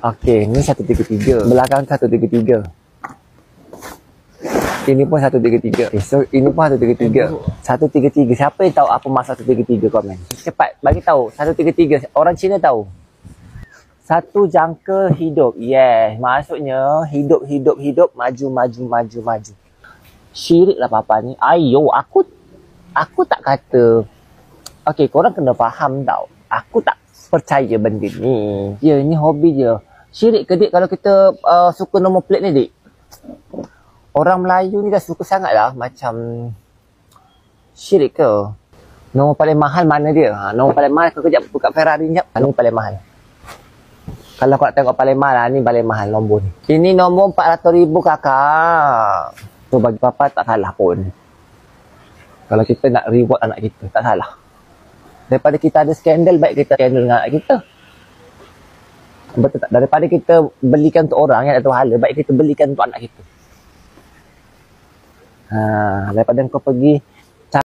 Okey, ni 133. Belakang 133. Ini pun 133. Okay, so ini pun 133. 133. Siapa yang tahu apa maksud 133? Komen. Cepat bagi tahu. 133. Orang Cina tahu. Satu jangka hidup. Yes, maksudnya hidup, maju. Syirik lah papa ni. Ayo, aku tak kata. Okey, korang kena faham tau. Aku tak percaya benda ni. Ya, ni hobi je. Syirik ke dik kalau kita suka nombor plate ni dik? Orang Melayu ni dah suka sangat lah macam syirik ke? Nombor paling mahal mana dia? Nombor paling mahal kau kejap buka Ferrari ni. Nombor paling mahal. Kalau kau nak tengok paling mahal, ni paling mahal nombor ni. Ini nombor 400,000 kakak. So bagi papa tak salah pun. Kalau kita nak reward anak kita, tak salah. Daripada kita ada skandal, baik kita skandal dengan anak kita. Betul tak? Daripada kita belikan untuk orang yang ada pahala, baik kita belikan untuk anak kita. Daripada kau pergi